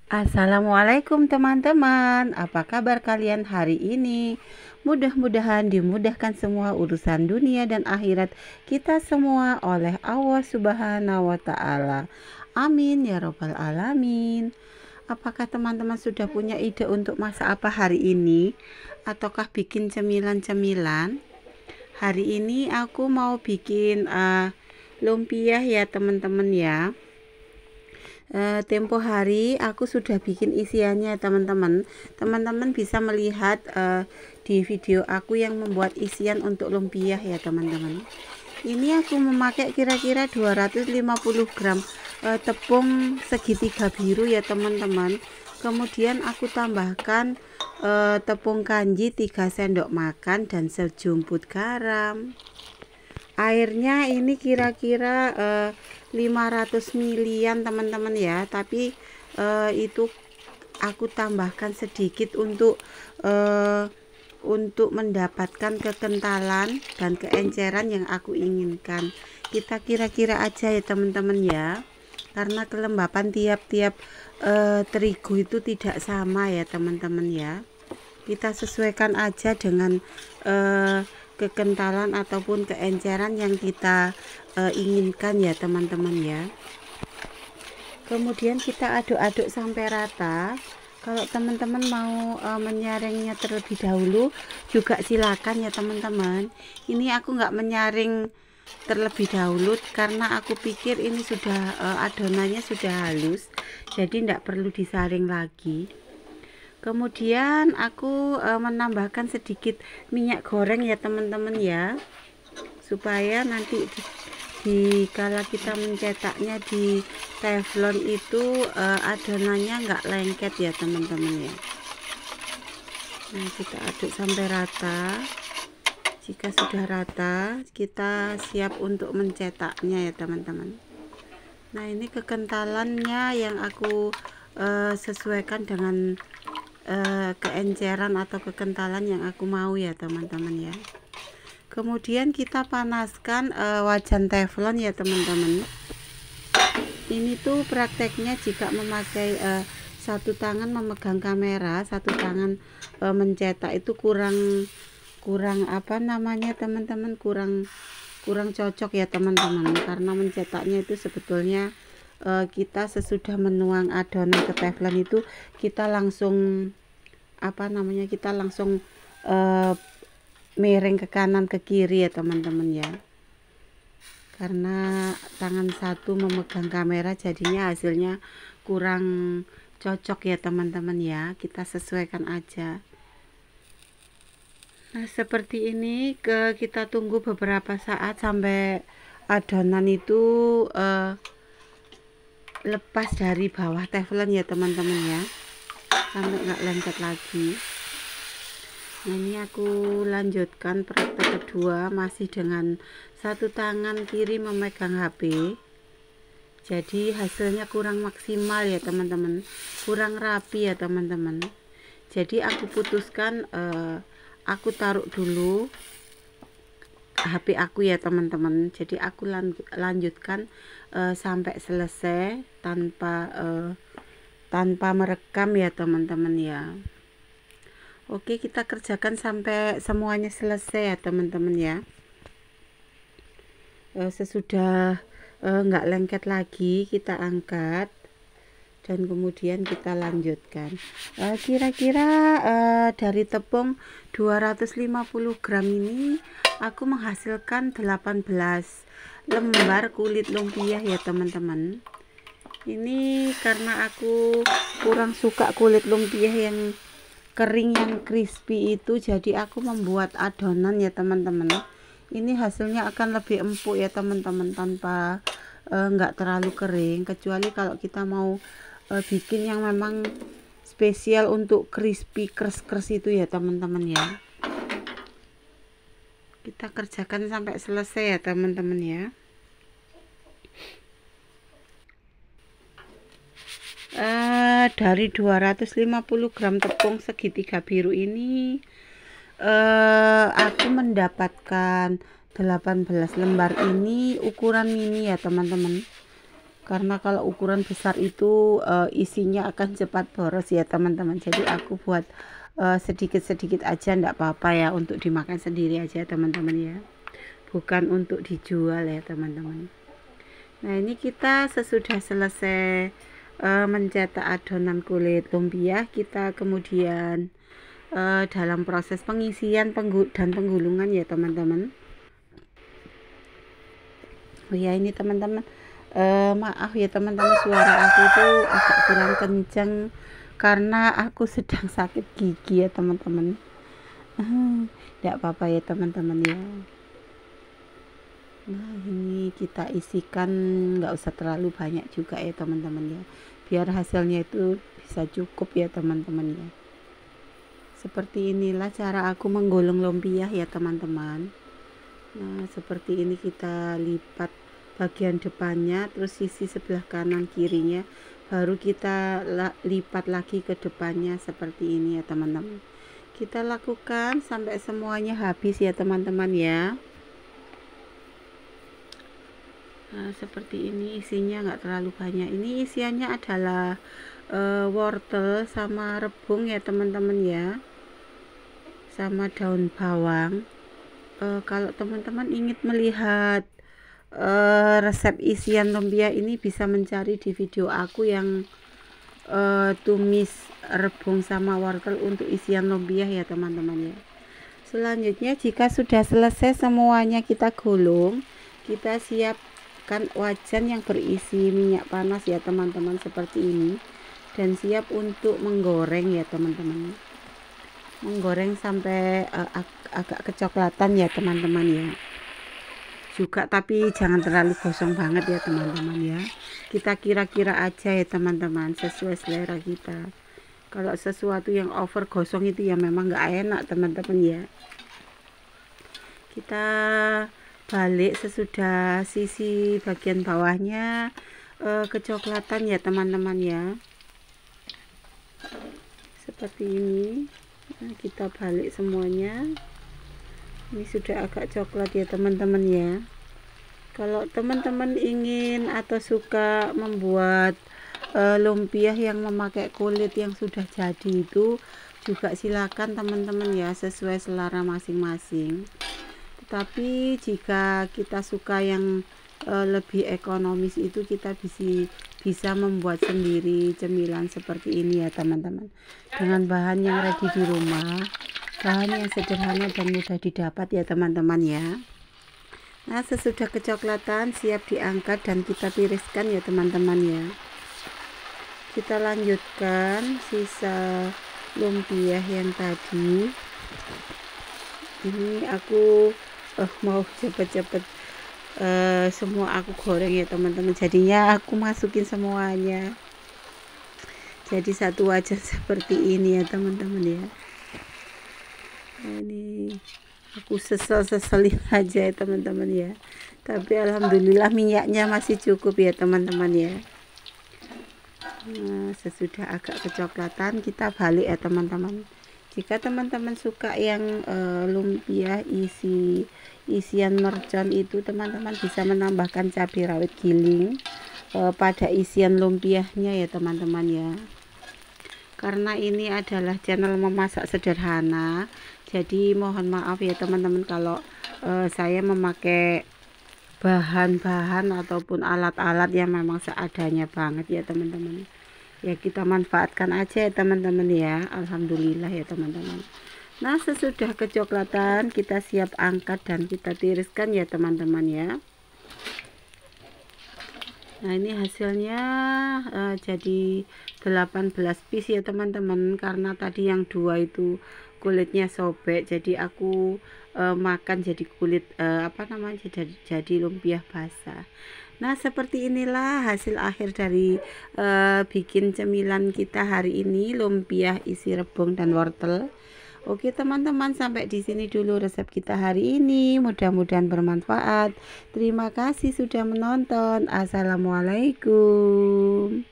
Assalamualaikum teman-teman, apa kabar kalian hari ini? Mudah-mudahan dimudahkan semua urusan dunia dan akhirat kita semua oleh Allah Subhanahu wa Ta'ala. Amin ya Robbal 'Alamin. Apakah teman-teman sudah punya ide untuk masak apa hari ini? Ataukah bikin cemilan-cemilan? Hari ini aku mau bikin lumpia ya teman-teman ya. Tempo hari aku sudah bikin isiannya teman-teman. Teman-teman bisa melihat di video aku yang membuat isian untuk lumpia ya teman-teman. Ini aku memakai kira-kira 250 gram tepung segitiga biru ya teman-teman. Kemudian aku tambahkan tepung kanji 3 sendok makan dan sejumput garam. Airnya ini kira-kira 500 milian teman-teman ya, tapi itu aku tambahkan sedikit untuk mendapatkan kekentalan dan keenceran yang aku inginkan. Kita kira-kira aja ya teman-teman ya, karena kelembapan tiap-tiap terigu itu tidak sama ya teman-teman ya. Kita sesuaikan aja dengan kekentalan ataupun keenceran yang kita inginkan ya teman-teman ya. Kemudian kita aduk-aduk sampai rata. Kalau teman-teman mau menyaringnya terlebih dahulu juga silakan ya teman-teman. Ini aku nggak menyaring terlebih dahulu karena aku pikir ini sudah adonannya sudah halus, jadi tidak perlu disaring lagi. Kemudian aku menambahkan sedikit minyak goreng ya teman-teman ya, supaya nanti kala kita mencetaknya di teflon itu adonannya nggak lengket ya teman-teman ya. Nah, kita aduk sampai rata. Jika sudah rata, kita siap untuk mencetaknya ya teman-teman. Nah, ini kekentalannya yang aku sesuaikan dengan keenceran atau kekentalan yang aku mau ya teman-teman ya. Kemudian kita panaskan wajan teflon ya teman-teman. Ini tuh prakteknya jika memakai satu tangan memegang kamera, satu tangan mencetak itu kurang apa namanya teman-teman, kurang cocok ya teman-teman, karena mencetaknya itu sebetulnya kita sesudah menuang adonan ke teflon itu kita langsung apa namanya, kita langsung miring ke kanan ke kiri ya teman-teman ya, karena tangan satu memegang kamera jadinya hasilnya kurang cocok ya teman-teman ya. Kita sesuaikan aja. Nah, seperti ini kita tunggu beberapa saat sampai adonan itu lepas dari bawah teflon ya teman-teman ya, sampai nggak lengket lagi. Nah, ini aku lanjutkan praktek kedua masih dengan satu tangan kiri memegang HP. Jadi hasilnya kurang maksimal ya teman-teman, kurang rapi ya teman-teman. Jadi aku putuskan aku taruh dulu HP aku ya teman-teman. Jadi aku lanjutkan sampai selesai tanpa merekam ya teman-teman ya. Oke, kita kerjakan sampai semuanya selesai ya teman-teman ya. Sesudah nggak lengket lagi, kita angkat dan kemudian kita lanjutkan. Kira-kira dari tepung 250 gram ini aku menghasilkan 18 lembar kulit lumpia ya teman-teman. Ini karena aku kurang suka kulit lumpia yang kering, yang crispy itu, jadi aku membuat adonan ya teman-teman. Ini hasilnya akan lebih empuk ya teman-teman, tanpa nggak terlalu kering, kecuali kalau kita mau bikin yang memang spesial untuk crispy kres-kres itu ya teman-teman ya. Kita kerjakan sampai selesai ya teman-teman ya. Dari 250 gram tepung segitiga biru ini aku mendapatkan 18 lembar ini ukuran mini ya teman-teman. karena kalau ukuran besar itu isinya akan cepat boros ya teman-teman. Jadi aku buat sedikit-sedikit aja, enggak apa-apa ya, untuk dimakan sendiri aja teman-teman ya, bukan untuk dijual ya teman-teman. Nah ini kita sesudah selesai mencetak adonan kulit lumpia, kita kemudian dalam proses pengisian dan penggulungan ya teman-teman. Oh ya ini teman-teman, maaf ya teman-teman, suara aku itu agak kurang kenceng karena aku sedang sakit gigi ya teman-teman. Tidak apa-apa ya teman-teman ya. Nah ini kita isikan, nggak usah terlalu banyak juga ya teman-teman ya, biar hasilnya itu bisa cukup ya teman-teman ya. Seperti inilah cara aku menggulung lumpia ya teman-teman. Nah seperti ini kita lipat bagian depannya, terus sisi sebelah kanan kirinya, baru kita lipat lagi ke depannya seperti ini ya teman-teman. Kita lakukan sampai semuanya habis ya teman-teman ya. Nah seperti ini, isinya nggak terlalu banyak. Ini isiannya adalah wortel sama rebung ya teman-teman ya, sama daun bawang. Kalau teman-teman ingin melihat resep isian lumpia ini, bisa mencari di video aku yang tumis rebung sama wortel untuk isian lumpia ya teman-teman ya. Selanjutnya jika sudah selesai semuanya kita gulung, kita siapkan wajan yang berisi minyak panas ya teman-teman seperti ini, dan siap untuk menggoreng ya teman-teman. Menggoreng sampai agak kecoklatan ya teman-teman ya juga, tapi jangan terlalu gosong banget ya teman-teman ya. Kita kira-kira aja ya teman-teman, sesuai selera kita. Kalau sesuatu yang over gosong itu ya memang nggak enak teman-teman ya. Kita balik sesudah sisi bagian bawahnya kecoklatan ya teman-teman ya, seperti ini. Nah, kita balik semuanya. Ini sudah agak coklat ya teman-teman ya. Kalau teman-teman ingin atau suka membuat lumpia yang memakai kulit yang sudah jadi itu juga silakan teman-teman ya, sesuai selera masing-masing. Tetapi jika kita suka yang lebih ekonomis itu, kita bisa membuat sendiri cemilan seperti ini ya teman-teman, dengan bahan yang ready di rumah, bahan yang sederhana dan mudah didapat ya teman-teman ya. Nah sesudah kecoklatan siap diangkat dan kita tiriskan ya teman-teman ya. Kita lanjutkan sisa lumpia yang tadi. Ini aku mau cepet-cepet semua aku goreng ya teman-teman, jadinya aku masukin semuanya jadi satu wajan seperti ini ya teman-teman ya. Nah, ini aku seselin aja ya teman-teman ya, tapi alhamdulillah minyaknya masih cukup ya teman-teman ya. Nah, sesudah agak kecoklatan kita balik ya teman-teman. Jika teman-teman suka yang lumpia isian mercon itu, teman-teman bisa menambahkan cabai rawit giling pada isian lumpianya ya teman-teman ya. Karena ini adalah channel memasak sederhana, jadi mohon maaf ya teman-teman kalau saya memakai bahan-bahan ataupun alat-alat yang memang seadanya banget ya teman-teman. Ya kita manfaatkan aja ya teman-teman ya. Alhamdulillah ya teman-teman. Nah sesudah kecoklatan kita siap angkat dan kita tiriskan ya teman-teman ya. Nah ini hasilnya jadi 18 piece ya teman-teman, karena tadi yang 2 itu kulitnya sobek, jadi aku makan jadi kulit jadi lumpia basah. Nah seperti inilah hasil akhir dari bikin cemilan kita hari ini, lumpia isi rebung dan wortel. Oke teman-teman, sampai di sini dulu resep kita hari ini, mudah-mudahan bermanfaat. Terima kasih sudah menonton. Assalamualaikum.